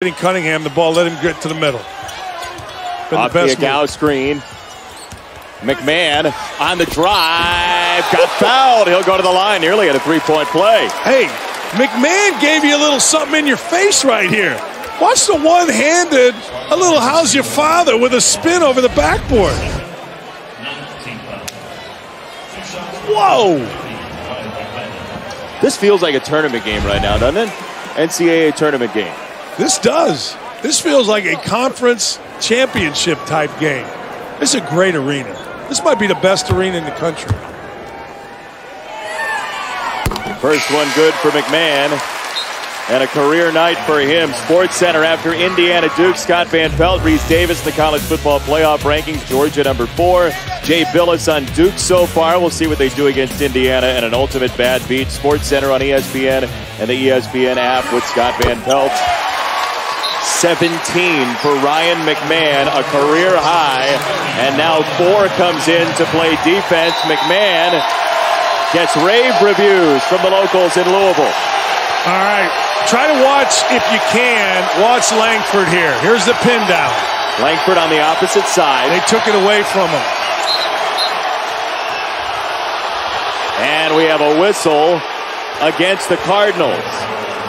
Cunningham the ball, let him get to the middle. Off the Agow screen. McMahon on the drive, got fouled. He'll go to the line, nearly at a three-point play. Hey, McMahon gave you a little something in your face right here. Watch the one-handed, a little how's your father with a spin over the backboard. Whoa! This feels like a tournament game right now, doesn't it? NCAA tournament game. This does. This feels like a conference championship type game. This is a great arena. This might be the best arena in the country. First one good for McMahon. And a career night for him. Sports Center after Indiana Duke. Scott Van Pelt, Reese Davis, the college football playoff rankings. Georgia #4. Jay Billis on Duke so far. We'll see what they do against Indiana and an ultimate bad beat. Sports Center on ESPN and the ESPN app with Scott Van Pelt. 17 for Ryan McMahon, a career high. And now 4 comes in to play defense. McMahon gets rave reviews from the locals in Louisville. All right. Try to watch, if you can, watch Langford here. Here's the pin down. Langford on the opposite side. They took it away from him. And we have a whistle against the Cardinals.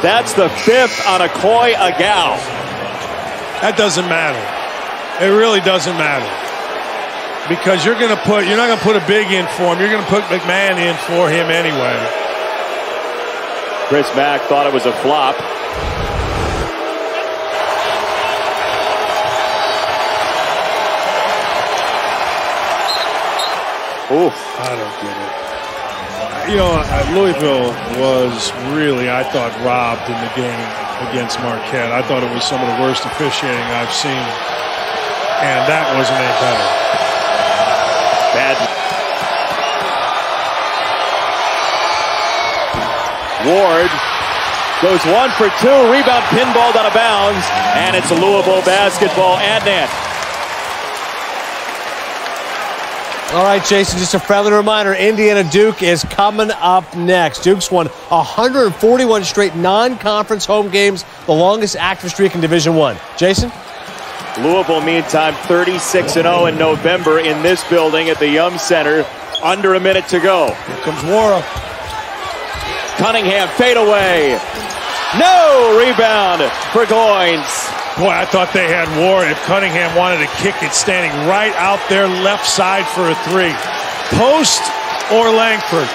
That's the 5th on Akoy Agow. That doesn't matter. It really doesn't matter. Because you're not going to put a big in for him. You're going to put McMahon in for him anyway. Chris Mack thought it was a flop. Ooh. I don't get it. You know, Louisville was really, I thought, robbed in the game against Marquette. I thought it was some of the worst officiating I've seen. And that wasn't any better. Bad. Ward goes 1 for 2. Rebound, pinballed out of bounds. And it's Louisville basketball. Adnan. All right, Jason, just a friendly reminder, Indiana Duke is coming up next. Duke's won 141 straight non-conference home games, the longest active streak in Division I. Jason? Louisville, meantime, 36-0 in November in this building at the Yum Center. Under a minute to go. Here comes Wara. Cunningham, fadeaway. No! Rebound for Goins. Boy, I thought they had war if Cunningham wanted to kick it, standing right out there left side for a 3. Post or Langford?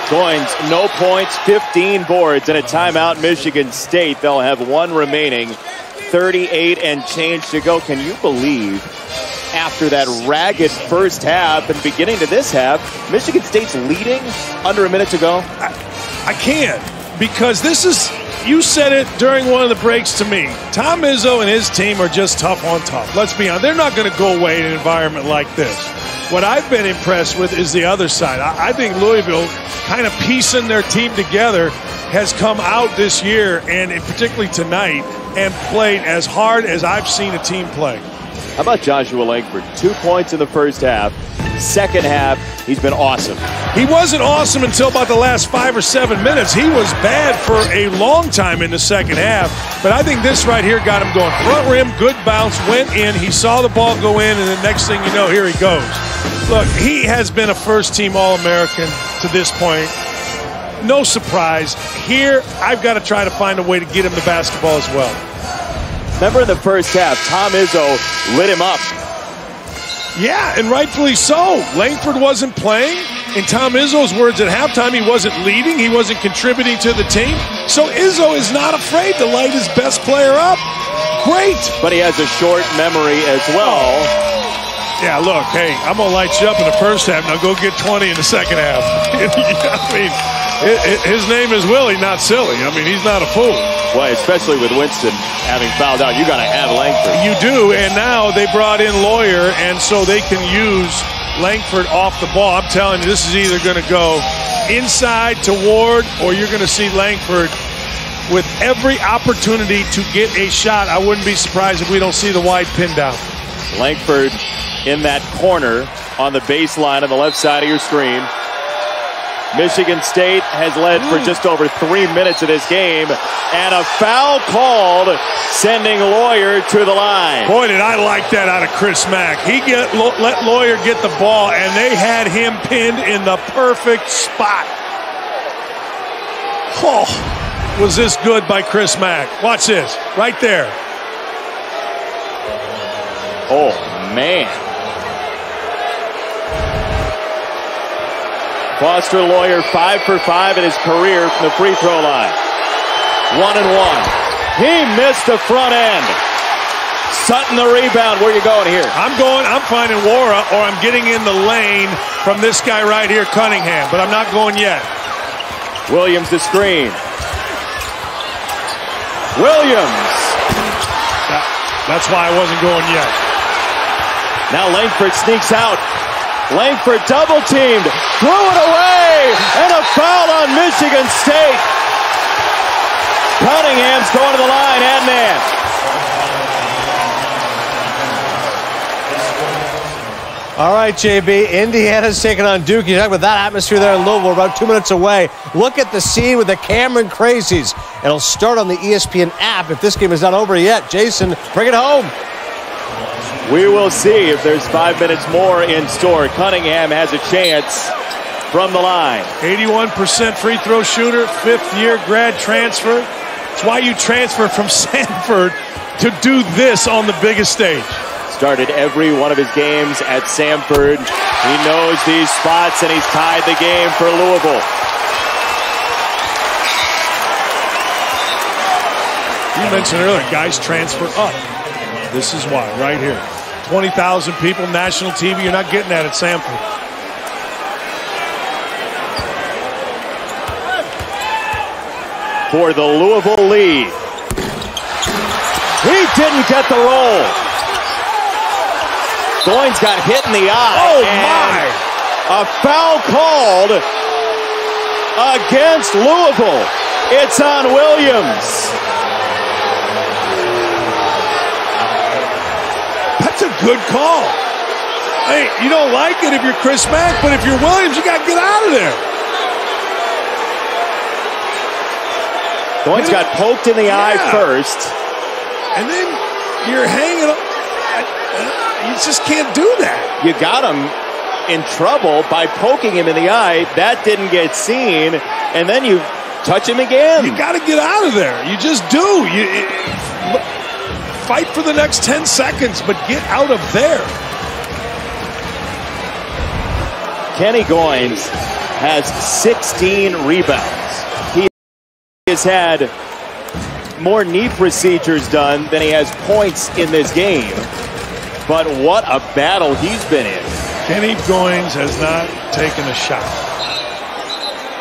Goins, no points, 15 boards, and a timeout, Michigan State. They'll have 1 remaining, 38 and change to go. Can you believe after that ragged first half and beginning to this half, Michigan State's leading under a minute to go? I can't, because this is... You said it during one of the breaks to me. Tom Izzo and his team are just tough on tough. Let's be honest. They're not going to go away in an environment like this. What I've been impressed with is the other side. I think Louisville, kind of piecing their team together, has come out this year, and particularly tonight, and played as hard as I've seen a team play. How about Joshua Langford? 2 points in the first half. Second half, he's been awesome. He wasn't awesome until about the last 5 or 7 minutes. He was bad for a long time in the second half. But I think this right here got him going. Front rim, good bounce, went in. He saw the ball go in, and the next thing you know, here he goes. Look, he has been a first-team All-American to this point. No surprise. Here, I've got to try to find a way to get him the basketball as well. Remember in the first half, Tom Izzo lit him up. Yeah, and rightfully so. Langford wasn't playing. In Tom Izzo's words at halftime, he wasn't leading. He wasn't contributing to the team. So Izzo is not afraid to light his best player up. Great. But he has a short memory as well. Yeah, look, hey, I'm going to light you up in the first half. Now go get 20 in the second half. I mean, his name is Willie, not silly. I mean, he's not a fool. Well, especially with Winston having fouled out, you got to have Langford. You do, and now they brought in Lawyer, and so they can use Langford off the ball. I'm telling you, this is either going to go inside to Ward, or you're going to see Langford with every opportunity to get a shot. I wouldn't be surprised if we don't see the wide pin down. Langford in that corner on the baseline on the left side of your screen. Michigan State has led for just over 3 minutes of this game, and a foul called, sending Lawyer to the line. Boy, did I like that out of Chris Mack. He let Lawyer get the ball, and they had him pinned in the perfect spot. Oh, was this good by Chris Mack? Watch this, right there. Oh, man. Foster Lawyer 5 for 5 in his career from the free throw line. 1 and 1. He missed the front end. Sutton the rebound. Where you going here? I'm finding Wara, or I'm getting in the lane from this guy right here, Cunningham, but I'm not going yet. Williams the screen. Williams. That's why I wasn't going yet. Now Langford sneaks out. Langford double teamed, threw it away, and a foul on Michigan State. Cunningham's going to the line, and man. All right, JB, Indiana's taking on Duke. You talk about that atmosphere there in Louisville, about 2 minutes away. Look at the scene with the Cameron Crazies. It'll start on the ESPN app if this game is not over yet. Jason, bring it home. We will see if there's 5 minutes more in store. Cunningham has a chance from the line. 81% free throw shooter, 5th-year grad transfer. It's why you transfer from Sanford to do this on the biggest stage. Started every one of his games at Sanford. He knows these spots, and he's tied the game for Louisville. You mentioned earlier, guys transfer up. This is why, right here. 20,000 people, national TV. You're not getting that at Sanford. For the Louisville lead. He didn't get the roll. Goins got hit in the eye. Oh, my. A foul called against Louisville. It's on Williams. That's a good call. Hey, you don't like it if you're Chris Mack, but if you're Williams, you got to get out of there. Goins got poked in the eye first. And then you're hanging up. You just can't do that. You got him in trouble by poking him in the eye. That didn't get seen. And then you touch him again. You got to get out of there. You just do. Fight for the next 10 seconds, but get out of there. Kenny Goins has 16 rebounds. He has had more knee procedures done than he has points in this game. But what a battle he's been in. Kenny Goins has not taken a shot.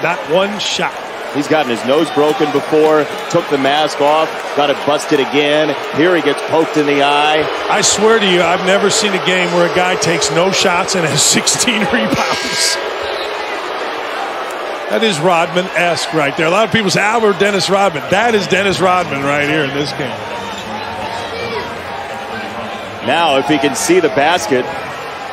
Not one shot. He's gotten his nose broken before, took the mask off, got it busted again. Here he gets poked in the eye. I swear to you, I've never seen a game where a guy takes no shots and has 16 rebounds. That is Rodman-esque right there. A lot of people say, Albert Dennis Rodman. That is Dennis Rodman right here in this game. Now, if he can see the basket,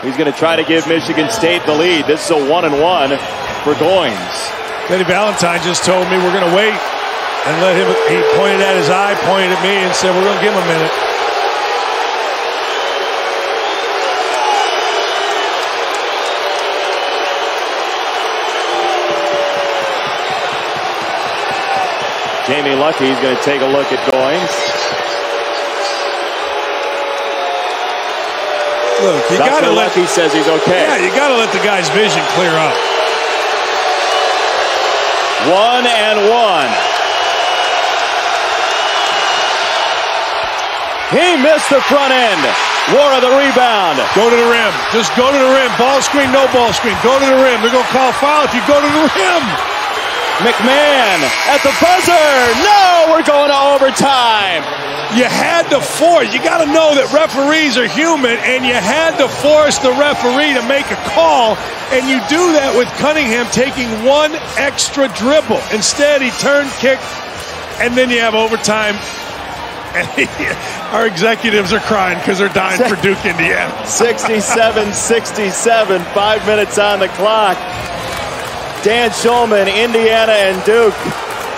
he's going to try to give Michigan State the lead. This is a 1-and-1 for Goins. Eddie Valentine just told me we're going to wait and let him. He pointed at his eye, pointed at me, and said we're going to give him a minute. Jamie Lucky's going to take a look at Goins. Look, you got to let. Lucky says he's okay. Yeah, you got to let the guy's vision clear up. 1-and-1. He missed the front end. Wara the rebound. Go to the rim. Just go to the rim. Ball screen, no ball screen. Go to the rim. They're going to call foul if you go to the rim. McMahon at the buzzer. No, we're going to overtime. You had to force. You got to know that referees are human, and you had to force the referee to make a call, and you do that with Cunningham taking one extra dribble. Instead, he turned, kicked, and then you have overtime. And our executives are crying because they're dying for Duke, Indiana. 67-67, 5 minutes on the clock. Dan Schulman, Indiana and Duke.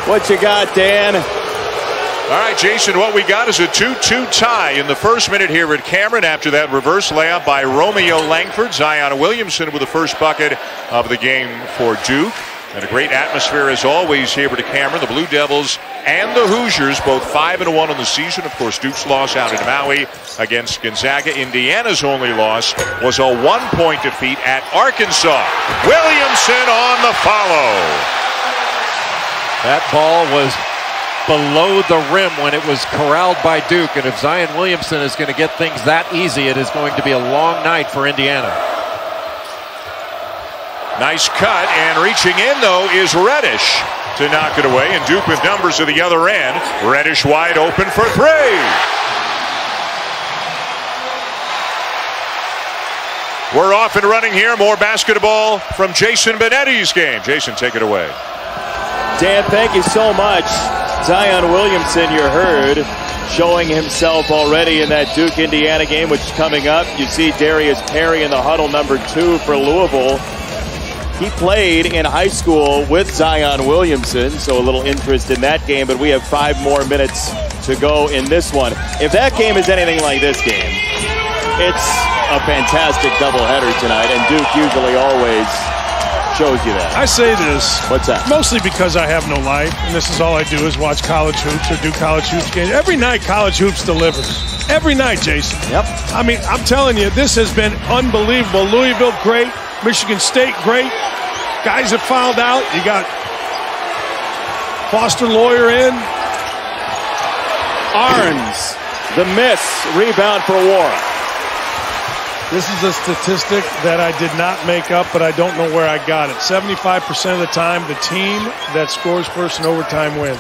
What you got, Dan? All right, Jason, what we got is a 2-2 tie in the first minute here at Cameron after that reverse layup by Romeo Langford. Zion Williamson with the first bucket of the game for Duke. And a great atmosphere as always here at Cameron. The Blue Devils and the Hoosiers both 5-1 on the season. Of course, Duke's loss out in Maui against Gonzaga. Indiana's only loss was a 1-point defeat at Arkansas. Williamson on the follow. That ball was below the rim when it was corralled by Duke. And if Zion Williamson is going to get things that easy, it is going to be a long night for Indiana. Nice cut, and reaching in, though, is Reddish to knock it away. And Duke with numbers at the other end. Reddish wide open for three. We're off and running here. More basketball from Jason Benetti's game. Jason, take it away. Dan, thank you so much. Zion Williamson, you heard, showing himself already in that Duke-Indiana game, which is coming up. You see Darius Perry in the huddle, number 2 for Louisville. He played in high school with Zion Williamson, so a little interest in that game, but we have 5 more minutes to go in this one. If that game is anything like this game, it's a fantastic doubleheader tonight, and Duke usually always shows you that. I say this. What's that? Mostly because I have no life, and this is all I do is watch college hoops or do college hoops games. Every night, college hoops delivers. Every night, Jason. Yep. I mean, I'm telling you, this has been unbelievable. Louisville, great. Michigan State, great. Guys have fouled out. You got Foster Lawyer in. Arns, the miss. Rebound for Warren. This is a statistic that I did not make up, but I don't know where I got it. 75% of the time, the team that scores first in overtime wins.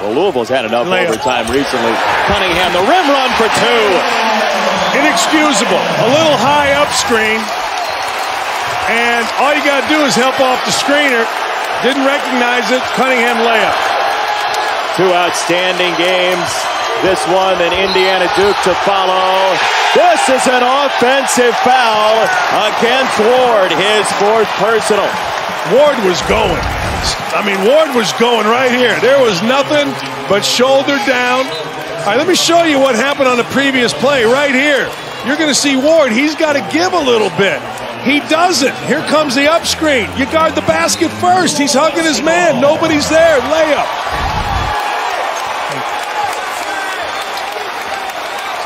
Well, Louisville's had enough overtime recently. Cunningham, the rim run for 2. Inexcusable. A little high up screen. And all you got to do is help off the screener. Didn't recognize it. Cunningham layup. 2 outstanding games. This one, and Indiana Duke to follow. This is an offensive foul against Ward, his 4th personal. Ward was going. I mean, Ward was going right here. There was nothing but shoulder down. All right, let me show you what happened on the previous play right here. You're going to see Ward. He's got to give a little bit. He doesn't. Here comes the up screen. You guard the basket first. He's hugging his man. Nobody's there. Layup.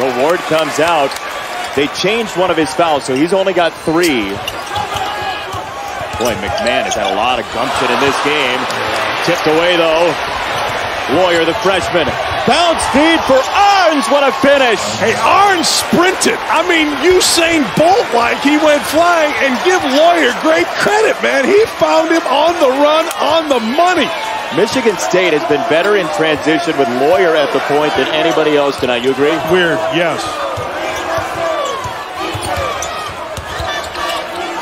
So Ward comes out. They changed one of his fouls, so he's only got 3. Boy, McMahon has had a lot of gumption in this game. Tipped away, though. Lawyer, the freshman. Bounce feed for Arns. What a finish. Hey, Arns sprinted. I mean, Usain Bolt-like. He went flying, and give Lawyer great credit, man. He found him on the run, on the money. Michigan State has been better in transition with Lawyer at the point than anybody else tonight. You agree? Weird, yes.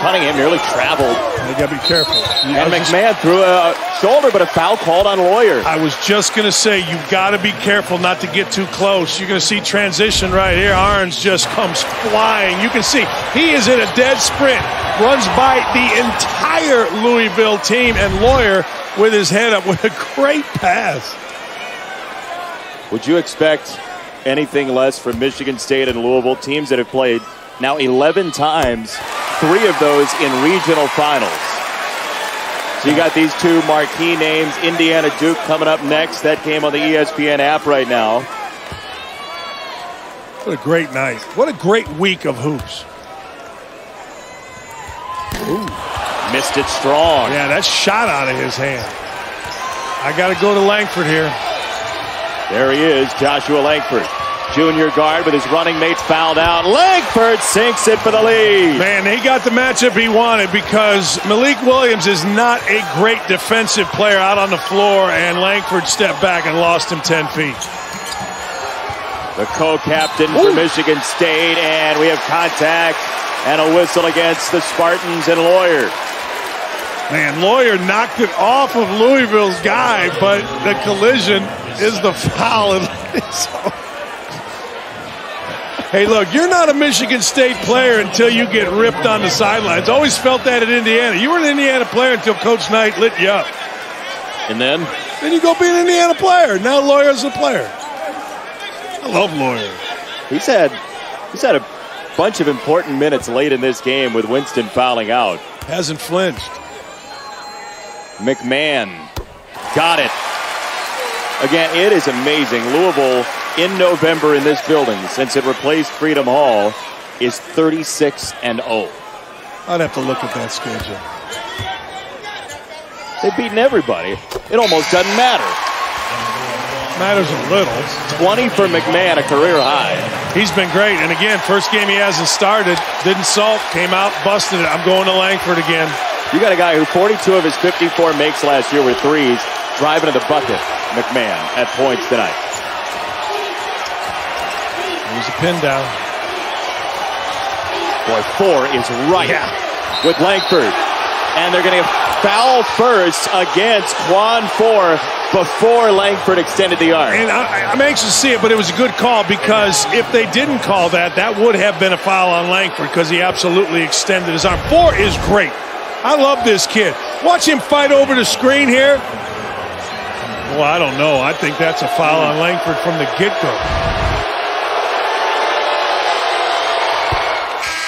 Cunningham nearly traveled. You got to be careful. And McMahon threw a shoulder, but a foul called on Lawyer. I was just going to say, you got to be careful not to get too close. You're going to see transition right here. Arns just comes flying. You can see he is in a dead sprint. Runs by the entire Louisville team, and Lawyer with his head up with a great pass. Would you expect anything less from Michigan State and Louisville, teams that have played now 11 times, 3 of those in regional finals? So you got these 2 marquee names. Indiana Duke coming up next. That game on the ESPN app right now. What a great night. What a great week of hoops. Ooh, missed it strong. Yeah, that shot out of his hand. I got to go to Langford here. There he is, Joshua Langford. Junior guard with his running mates fouled out. Langford sinks it for the lead. Man, he got the matchup he wanted because Malik Williams is not a great defensive player out on the floor, and Langford stepped back and lost him 10 feet. The co-captain for Michigan State, and we have contact and a whistle against the Spartans and Lawyer. Man, Lawyer knocked it off of Louisville's guy, but the collision is the foul. Hey, look, you're not a Michigan State player until you get ripped on the sidelines. Always felt that at Indiana. You were an Indiana player until Coach Knight lit you up. And then you go be an Indiana player. Now Lawyer's a player. I love Lawyer. He's had a bunch of important minutes late in this game with Winston fouling out. Hasn't flinched. McMahon got it. Again, it is amazing. Louisville in November in this building, since it replaced Freedom Hall, is 36-0. I'd have to look at that schedule. They've beaten everybody. It almost doesn't matter. Matters a little. 20 for McMahon, a career high. He's been great. And again, first game he hasn't started. Didn't salt, came out, busted it. I'm going to Langford again. You got a guy who 42 of his 54 makes last year were threes, driving to the bucket. McMahon at points tonight. Here's a pin down. Boy, 4 is right with Langford. And they're going to foul first against Quan 4 before Langford extended the arm. And I'm anxious to see it, but it was a good call, because if they didn't call that, that would have been a foul on Langford, because he absolutely extended his arm. 4 is great. I love this kid. Watch him fight over the screen here. Well, I don't know. I think that's a foul on Langford from the get-go.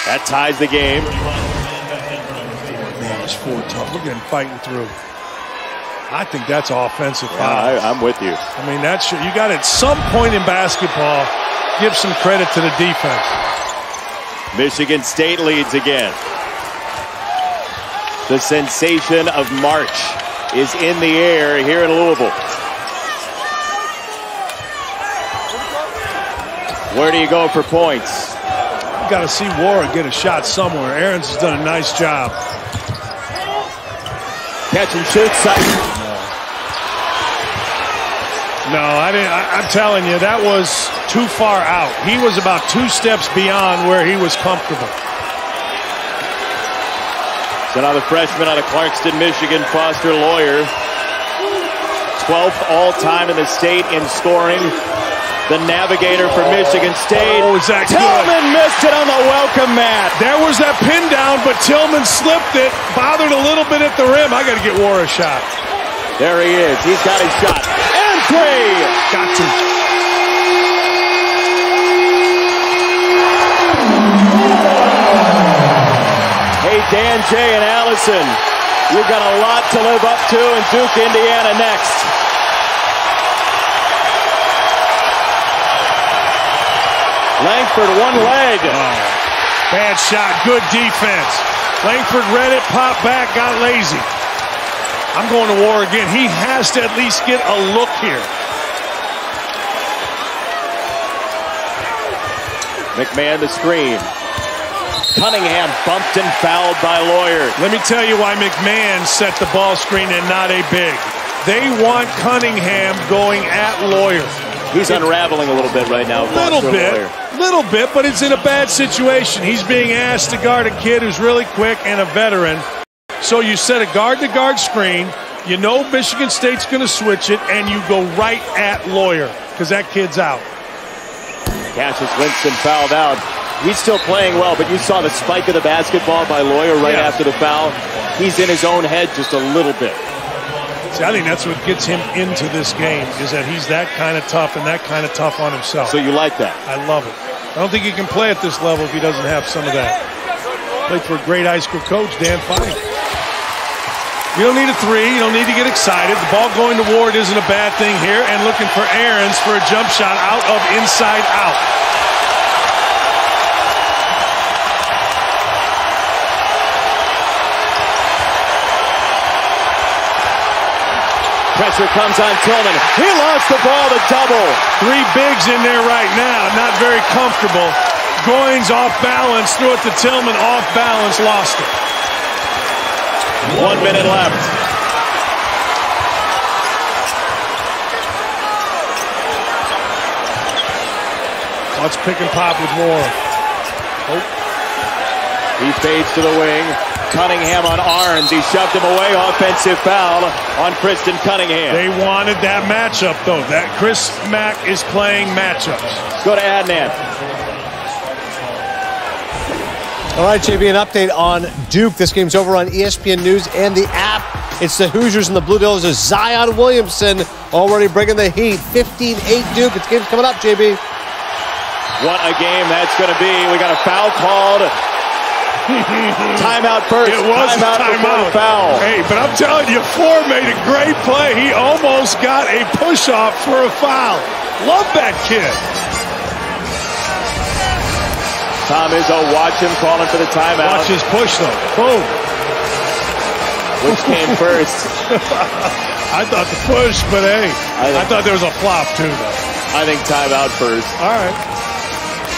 That ties the game. Man, it's 4 tough. Look at him fighting through. I think that's offensive foul. I'm with you. I mean, that's you got at some point in basketball, give some credit to the defense. Michigan State leads again. The sensation of March is in the air here in Louisville. Where do you go for points? You got to see Warren get a shot somewhere. Aarons has done a nice job. Catch and shoot. No, I didn't. I'm telling you, that was too far out. He was about 2 steps beyond where he was comfortable. So now the freshman out of Clarkston, Michigan, Foster Lawyer. 12th all-time in the state in scoring. The navigator for Michigan State. Oh, is that Tillman missed it on the welcome mat. There was that pin down, but Tillman slipped it. Bothered a little bit at the rim. I got to get War a shot. There he is. He's got his shot. And 3. Got to. Hey, Dan, Jay, and Allison, you've got a lot to live up to in Duke, Indiana next. Langford, one leg. Oh, bad shot, good defense. Langford read it, popped back, got lazy. I'm going to War again. He has to at least get a look here. McMahon the screen. Cunningham bumped and fouled by Lawyer. Let me tell you why McMahon set the ball screen and not a big. They want Cunningham going at Lawyer. He's unraveling a little bit right now. Little bit, but it's in a bad situation. He's being asked to guard a kid who's really quick and a veteran. So you set a guard-to-guard screen. You know Michigan State's going to switch it, and you go right at Lawyer because that kid's out. Cassius Winston fouled out. He's still playing well, but you saw the spike of the basketball by Lawyer right after the foul. He's in his own head just a little bit. See, I think that's what gets him into this game, is that he's that kind of tough and that kind of tough on himself. So you like that? I love it. I don't think he can play at this level if he doesn't have some of that. Played for a great high school coach, Dan Fine. You don't need a 3. You don't need to get excited. The ball going to Ward isn't a bad thing here. And looking for Aarons for a jump shot out of inside out. Pressure comes on Tillman. He lost the ball to double. 3 bigs in there right now. Not very comfortable. Goins off balance. Threw it to Tillman. Off balance. Lost it. 1 minute left. Let's pick and pop with more. Oh. He fades to the wing. Cunningham on Arns. He shoved him away. Offensive foul on Kristen Cunningham. They wanted that matchup, though. That Chris Mack is playing matchups. Go to Adnan. All right, JB, an update on Duke. This game's over on ESPN News and the app. It's the Hoosiers and the Blue Devils. There's Zion Williamson already bringing the heat. 15-8 Duke. It's game's coming up, JB. What a game that's going to be. We got a foul called. Timeout first. It was timeout before the foul. Hey, but I'm telling you, Ford made a great play. He almost got a push-off for a foul. Love that kid. Tom Izzo, watch him calling for the timeout. Watch his push, though. Boom. Which came first? I thought the push, but hey, I thought there was a flop, too, though. I think timeout first. All right.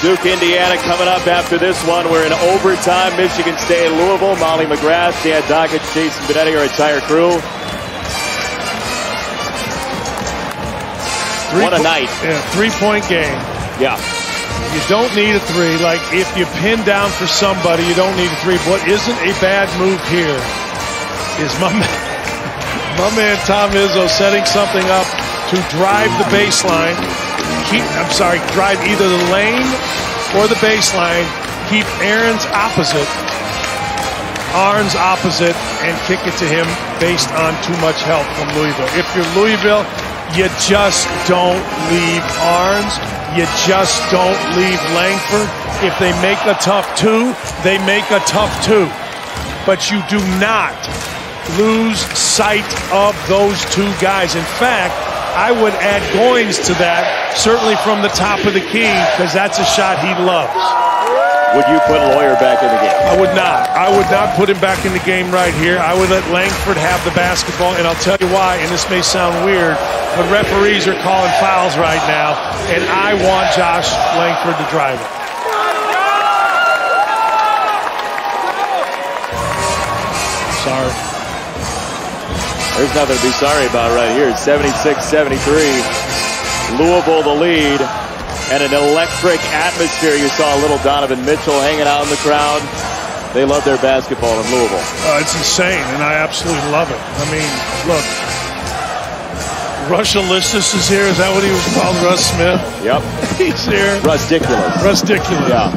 Duke, Indiana coming up after this one. We're in overtime. Michigan State, Louisville. Molly McGrath, Dan Dockett, Jason Benetti, our entire crew. What a night. Yeah, 3-point game. Yeah. You don't need a three. Like, if you pin down for somebody, you don't need a three. What isn't a bad move here is my man Tom Izzo setting something up to drive the baseline. Drive either the lane or the baseline. Keep Arnes opposite, and kick it to him based on too much help from Louisville. If you're Louisville, you just don't leave Arnes. You just don't leave Langford. If they make a tough two, they make a tough two. But you do not lose sight of those two guys. In fact, I would add Goins to that, certainly from the top of the key, because that's a shot he loves. Would you put Lawyer back in the game? I would not. I would not put him back in the game right here. I would let Langford have the basketball, and I'll tell you why, and this may sound weird, but referees are calling fouls right now, and I want Josh Langford to drive it. Sorry. There's nothing to be sorry about right here. 76-73. Louisville the lead. And an electric atmosphere. You saw a little Donovan Mitchell hanging out in the crowd. They love their basketball in Louisville. It's insane, and I absolutely love it. I mean, look, Rush Alistus is here. Is that what he was called, Russ Smith? Yep. He's here. Rusticulous. Yeah.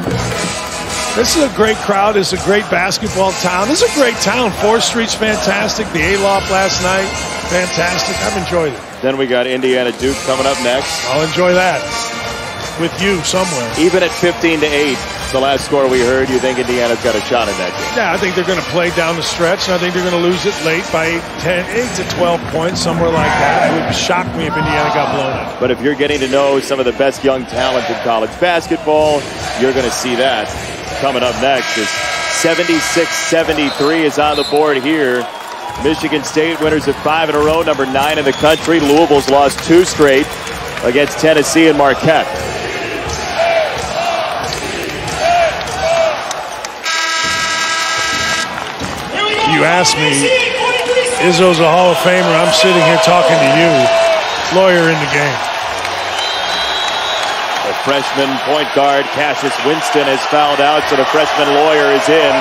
This is a great crowd. It's a great basketball town. This is a great town. 4th Street's fantastic. The A-Loft last night, fantastic. I've enjoyed it. Then we got Indiana Duke coming up next. I'll enjoy that with you somewhere. Even at 15-8, the last score we heard, you think Indiana's got a shot in that game? Yeah, I think they're going to play down the stretch, and I think they're going to lose it late by 8 to 12 points, somewhere like that. It would shock me if Indiana got blown out. But if you're getting to know some of the best young talent in college basketball, you're going to see that. Coming up next is 76-73 is on the board here. Michigan State winners of 5 in a row, number 9 in the country. Louisville's lost 2 straight against Tennessee and Marquette. You asked me, Izzo's a Hall of Famer. I'm sitting here talking to you. Lawyer in the game. The freshman point guard, Cassius Winston, has fouled out, so the freshman Lawyer is in.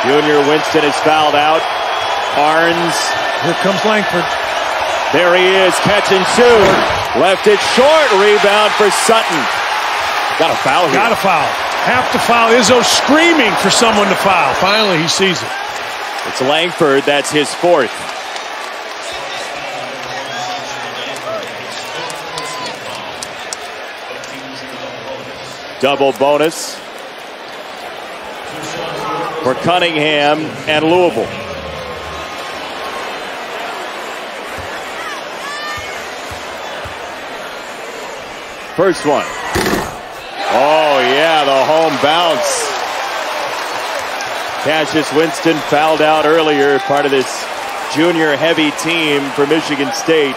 Junior Winston is fouled out. Arnes. Here comes Langford. There he is, catch and shoot. Left it short, rebound for Sutton. Got a foul here. Got a foul. Have to foul. Izzo screaming for someone to foul. Finally, he sees it. It's Langford. That's his 4th. Double bonus for Cunningham and Louisville. First one. Oh, yeah, the home bounce. Cassius Winston fouled out earlier, part of this junior heavy team for Michigan State.